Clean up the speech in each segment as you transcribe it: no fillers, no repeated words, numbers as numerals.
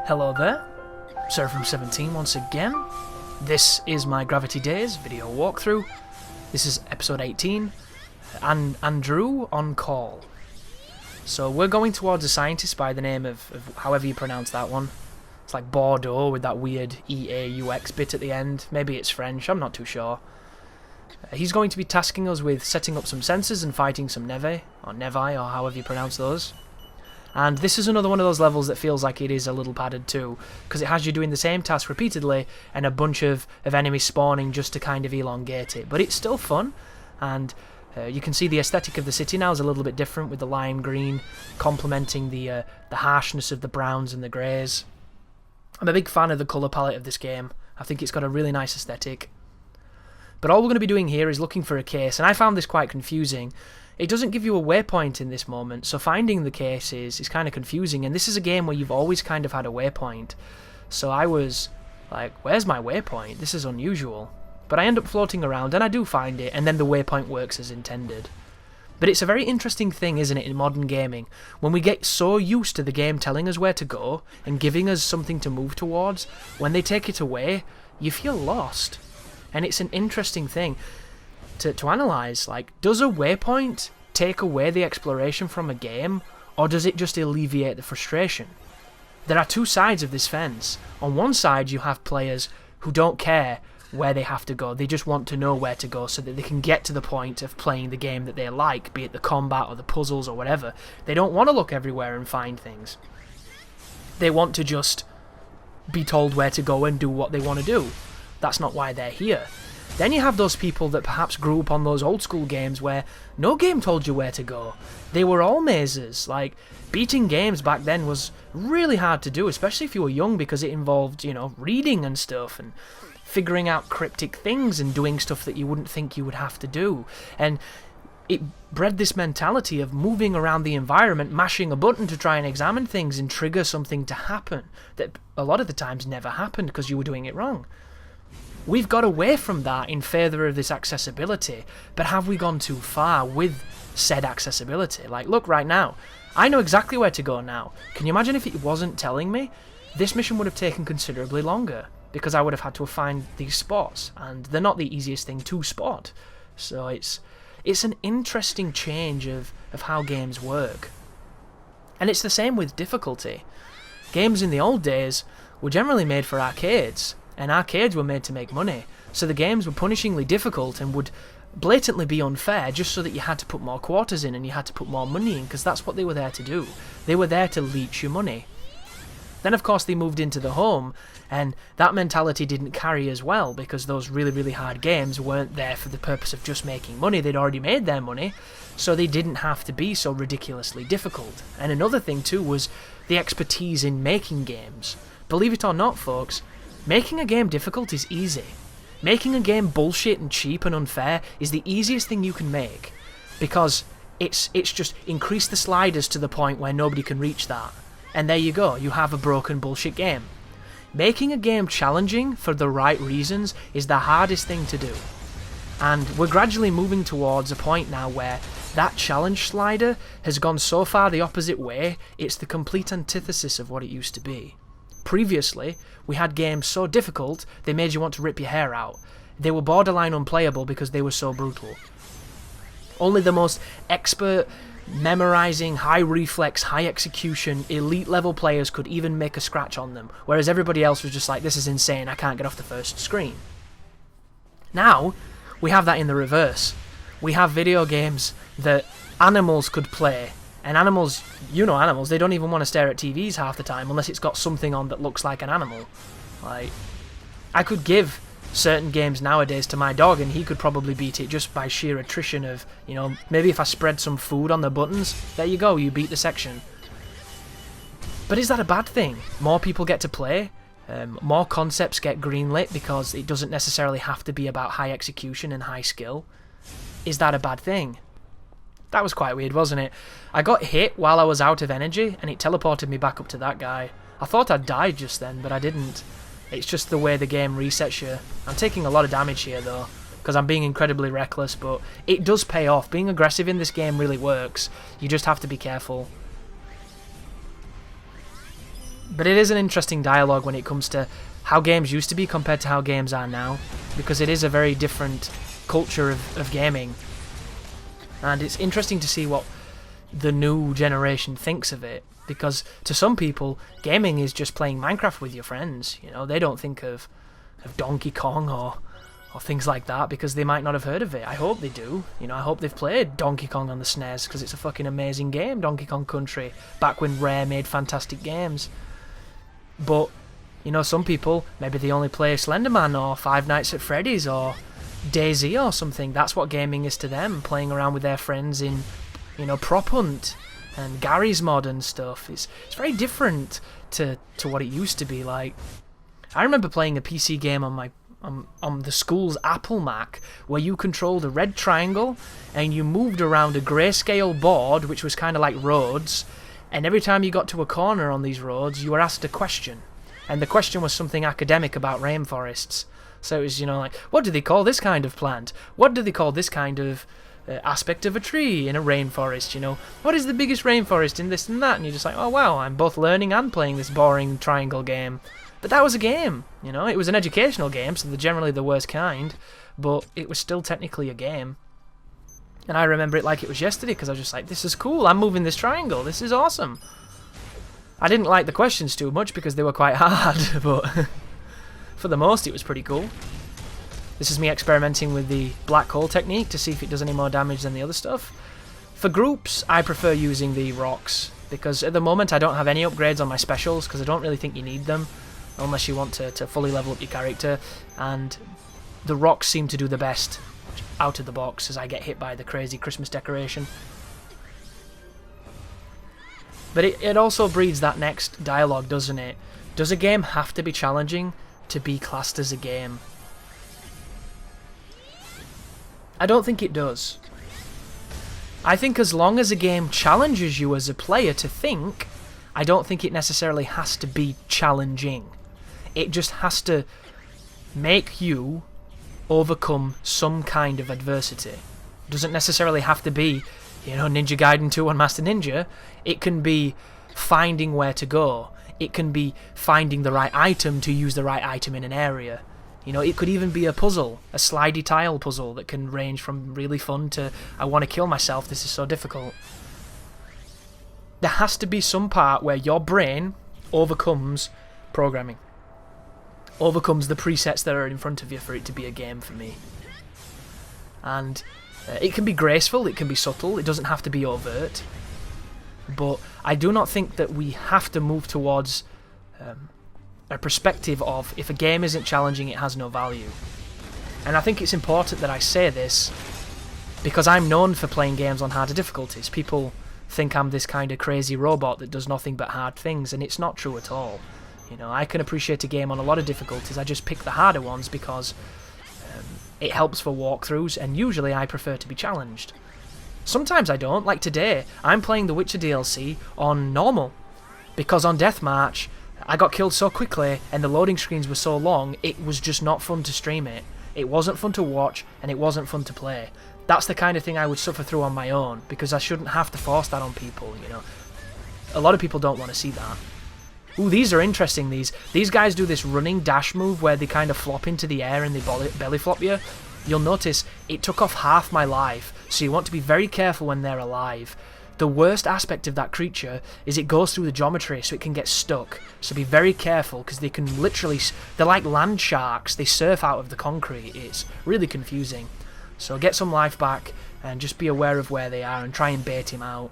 Hello there, Sir from 17 once again. This is my Gravity Days video walkthrough. This is episode 18, and Adreaux on call. So we're going towards a scientist by the name of however you pronounce that one. It's like Bordeaux with that weird EAUX bit at the end. Maybe it's French, I'm not too sure. He's going to be tasking us with setting up some sensors and fighting some Nevi, or however you pronounce those. And this is another one of those levels that feels like it is a little padded too, because it has you doing the same task repeatedly and a bunch of enemies spawning just to kind of elongate it. But it's still fun, and you can see the aesthetic of the city now is a little bit different with the lime green complementing the harshness of the browns and the greys. I'm a big fan of the colour palette of this game. I think it's got a really nice aesthetic. But all we're going to be doing here is looking for a case, and I found this quite confusing. It doesn't give you a waypoint in this moment, so finding the case is kind of confusing, and this is a game where you've always kind of had a waypoint. So I was like, where's my waypoint? This is unusual. But I end up floating around, and I do find it, and then the waypoint works as intended. But it's a very interesting thing, isn't it, in modern gaming, when we get so used to the game telling us where to go, and giving us something to move towards, when they take it away, you feel lost. And it's an interesting thing to analyse, like, does a waypoint take away the exploration from a game, or does it just alleviate the frustration? There are two sides of this fence. On one side you have players who don't care where they have to go, they just want to know where to go so that they can get to the point of playing the game that they like, be it the combat or the puzzles or whatever. They don't want to look everywhere and find things. They want to just be told where to go and do what they want to do. That's not why they're here. Then you have those people that perhaps grew up on those old school games where no game told you where to go. They were all mazes. Like, beating games back then was really hard to do, especially if you were young, because it involved, you know, reading and stuff and figuring out cryptic things and doing stuff that you wouldn't think you would have to do. And it bred this mentality of moving around the environment, mashing a button to try and examine things and trigger something to happen that a lot of the times never happened because you were doing it wrong. We've got away from that in favour of this accessibility, but have we gone too far with said accessibility? Like, look right now, I know exactly where to go now. Can you imagine if it wasn't telling me? This mission would have taken considerably longer, because I would have had to find these spots, and they're not the easiest thing to spot. So it's an interesting change of how games work. And it's the same with difficulty. Games in the old days were generally made for arcades, and arcades were made to make money, so the games were punishingly difficult and would blatantly be unfair just so that you had to put more quarters in and you had to put more money in, because that's what they were there to do. They were there to leech your money. Then of course they moved into the home, and that mentality didn't carry as well, because those really, really hard games weren't there for the purpose of just making money. They'd already made their money, so they didn't have to be so ridiculously difficult. And another thing too was the expertise in making games. Believe it or not, folks, making a game difficult is easy. Making a game bullshit and cheap and unfair is the easiest thing you can make, because it's just increase the sliders to the point where nobody can reach that. And there you go, you have a broken bullshit game. Making a game challenging for the right reasons is the hardest thing to do. And we're gradually moving towards a point now where that challenge slider has gone so far the opposite way, it's the complete antithesis of what it used to be. Previously, we had games so difficult they made you want to rip your hair out. They were borderline unplayable because they were so brutal. Only the most expert, memorizing, high reflex, high execution, elite level players could even make a scratch on them, whereas everybody else was just like, this is insane, I can't get off the first screen. Now, we have that in the reverse. We have video games that animals could play. And animals, you know animals, they don't even want to stare at TVs half the time unless it's got something on that looks like an animal. Like, I could give certain games nowadays to my dog and he could probably beat it just by sheer attrition of, you know, maybe if I spread some food on the buttons, there you go, you beat the section. But is that a bad thing? More people get to play, more concepts get greenlit because it doesn't necessarily have to be about high execution and high skill. Is that a bad thing? That was quite weird, wasn't it? I got hit while I was out of energy, and it teleported me back up to that guy. I thought I'd died just then, but I didn't. It's just the way the game resets you. I'm taking a lot of damage here, though, because I'm being incredibly reckless, but it does pay off. Being aggressive in this game really works. You just have to be careful. But it is an interesting dialogue when it comes to how games used to be compared to how games are now, because it is a very different culture of gaming. And it's interesting to see what the new generation thinks of it, because to some people, gaming is just playing Minecraft with your friends. You know, they don't think of Donkey Kong or things like that because they might not have heard of it. I hope they do. You know, I hope they've played Donkey Kong on the SNES because it's a fucking amazing game, Donkey Kong Country, back when Rare made fantastic games. But, you know, some people, maybe they only play Slenderman or Five Nights at Freddy's or DayZ or something. That's what gaming is to them, playing around with their friends in, you know, Prop Hunt and Gary's Mod and stuff. It's very different to what it used to be like. I remember playing a PC game on my on the school's Apple Mac where you controlled a red triangle and you moved around a grayscale board which was kind of like roads, and every time you got to a corner on these roads you were asked a question, and the question was something academic about rainforests. So it was, you know, like, what do they call this kind of plant? What do they call this kind of aspect of a tree in a rainforest? You know, what is the biggest rainforest in this and that? And you're just like, oh wow, I'm both learning and playing this boring triangle game. But that was a game, you know, it was an educational game, so they're generally the worst kind, but it was still technically a game. And I remember it like it was yesterday, because I was just like, this is cool, I'm moving this triangle, this is awesome. I didn't like the questions too much because they were quite hard, but for the most it was pretty cool. This is me experimenting with the black hole technique to see if it does any more damage than the other stuff. For groups, I prefer using the rocks, because at the moment I don't have any upgrades on my specials, because I don't really think you need them unless you want to fully level up your character, and the rocks seem to do the best out of the box as I get hit by the crazy Christmas decoration. But it also breeds that next dialogue, doesn't it? Does a game have to be challenging to be classed as a game? I don't think it does. I think as long as a game challenges you as a player to think, I don't think it necessarily has to be challenging. It just has to make you overcome some kind of adversity. It doesn't necessarily have to be, you know, Ninja Gaiden 2 on Master Ninja. It can be finding where to go. It can be finding the right item to use the right item in an area. You know, it could even be a puzzle, a slidey tile puzzle that can range from really fun to, I want to kill myself, this is so difficult. There has to be some part where your brain overcomes programming. Overcomes the presets that are in front of you for it to be a game for me. And it can be graceful, it can be subtle, it doesn't have to be overt. But I do not think that we have to move towards a perspective of, if a game isn't challenging, it has no value. And I think it's important that I say this, because I'm known for playing games on harder difficulties. People think I'm this kind of crazy robot that does nothing but hard things, and it's not true at all. You know, I can appreciate a game on a lot of difficulties, I just pick the harder ones because it helps for walkthroughs, and usually I prefer to be challenged. Sometimes I don't, like today, I'm playing the Witcher DLC on normal, because on Deathmarch, I got killed so quickly, and the loading screens were so long, it was just not fun to stream it. It wasn't fun to watch, and it wasn't fun to play. That's the kind of thing I would suffer through on my own, because I shouldn't have to force that on people, you know. A lot of people don't want to see that. Ooh, these are interesting, these guys do this running dash move where they kind of flop into the air and they belly flop you. You'll notice it took off half my life, so you want to be very careful when they're alive. The worst aspect of that creature is it goes through the geometry, so it can get stuck. So be very careful, because they can literally, they're like land sharks, they surf out of the concrete. It's really confusing. So get some life back, and just be aware of where they are, and try and bait him out.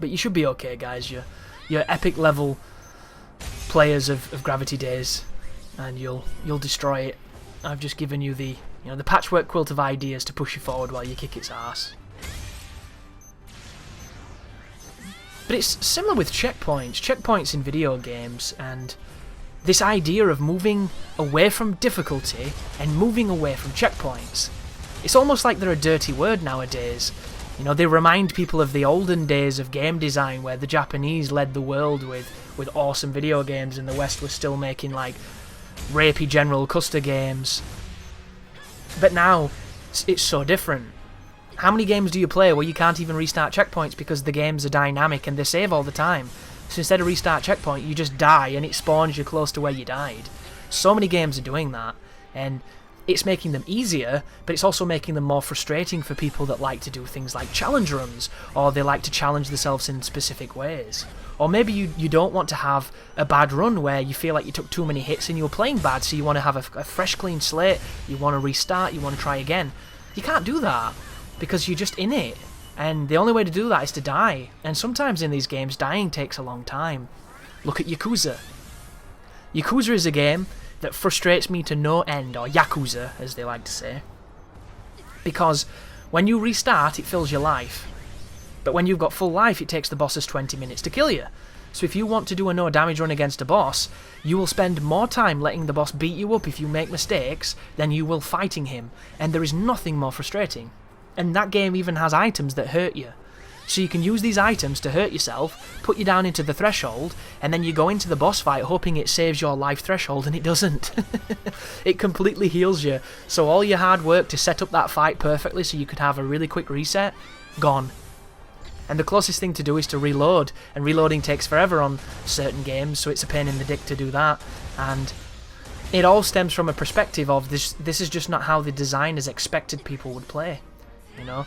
But you should be okay, guys. You're epic level players of Gravity Daze, and you'll destroy it. I've just given you the patchwork quilt of ideas to push you forward while you kick its ass. But it's similar with checkpoints in video games, and this idea of moving away from difficulty and moving away from checkpoints. It's almost like they're a dirty word nowadays. You know, they remind people of the olden days of game design where the Japanese led the world with awesome video games, and the West was still making like rapey General Custer games. But now it's so different. How many games do you play where you can't even restart checkpoints because the games are dynamic and they save all the time? So instead of restart checkpoint, you just die and it spawns you close to where you died. So many games are doing that, and it's making them easier, but it's also making them more frustrating for people that like to do things like challenge runs, or they like to challenge themselves in specific ways. Or maybe you don't want to have a bad run where you feel like you took too many hits and you were playing bad, so you want to have a fresh, clean slate, you want to restart, you want to try again. You can't do that, because you're just in it. And the only way to do that is to die. And sometimes in these games, dying takes a long time. Look at Yakuza. Yakuza is a game that frustrates me to no end, or Yakuza, as they like to say. Because when you restart, it fills your life. But when you've got full life, it takes the bosses 20 minutes to kill you. So if you want to do a no damage run against a boss, you will spend more time letting the boss beat you up if you make mistakes than you will fighting him. And there is nothing more frustrating. And that game even has items that hurt you. So you can use these items to hurt yourself, put you down into the threshold, and then you go into the boss fight hoping it saves your life threshold, and it doesn't. It completely heals you. So all your hard work to set up that fight perfectly so you could have a really quick reset, gone. And the closest thing to do is to reload, and reloading takes forever on certain games, so it's a pain in the dick to do that. And it all stems from a perspective of this is just not how the designers expected people would play, you know?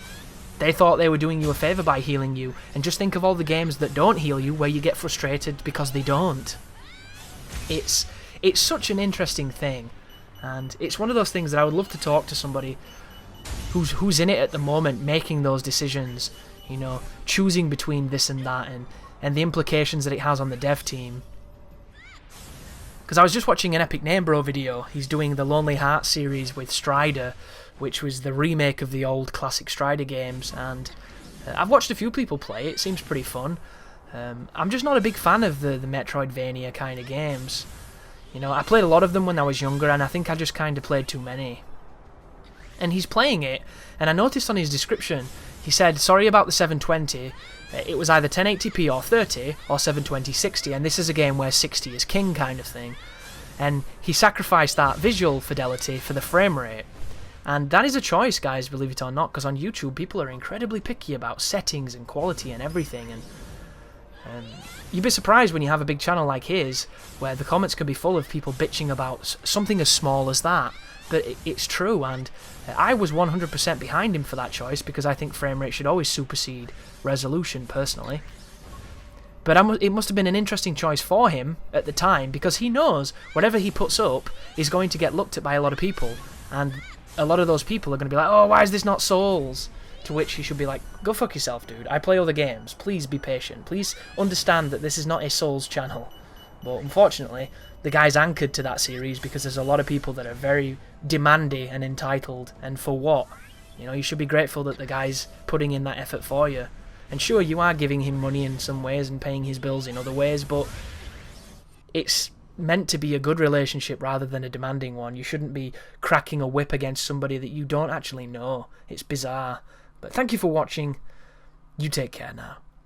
They thought they were doing you a favour by healing you, and just think of all the games that don't heal you where you get frustrated because they don't. It's such an interesting thing, and it's one of those things that I would love to talk to somebody who's in it at the moment, making those decisions, you know, choosing between this and that, and the implications that it has on the dev team. Because I was just watching an Epic Name Bro video. He's doing the Lonely Hearts series with Strider, which was the remake of the old classic Strider games, and I've watched a few people play it. It seems pretty fun. I'm just not a big fan of the Metroidvania kind of games. You know, I played a lot of them when I was younger, and I think I just kind of played too many. And he's playing it, and I noticed on his description, he said, sorry about the 720, it was either 1080p or 30, or 720-60, and this is a game where 60 is king kind of thing. And he sacrificed that visual fidelity for the frame rate. And that is a choice, guys, believe it or not, because on YouTube people are incredibly picky about settings and quality and everything, and you'd be surprised when you have a big channel like his, where the comments can be full of people bitching about something as small as that. But it's true, and I was 100% behind him for that choice, because I think frame rate should always supersede resolution, personally. But it must have been an interesting choice for him at the time, because he knows whatever he puts up is going to get looked at by a lot of people, and a lot of those people are going to be like, oh, why is this not Souls? To which he should be like, go fuck yourself, dude. I play other games. Please be patient. Please understand that this is not a Souls channel. But unfortunately, the guy's anchored to that series because there's a lot of people that are very demanding and entitled. And for what? You know, you should be grateful that the guy's putting in that effort for you. And sure, you are giving him money in some ways and paying his bills in other ways, but it's meant to be a good relationship rather than a demanding one. You shouldn't be cracking a whip against somebody that you don't actually know. It's bizarre. But thank you for watching. You take care now.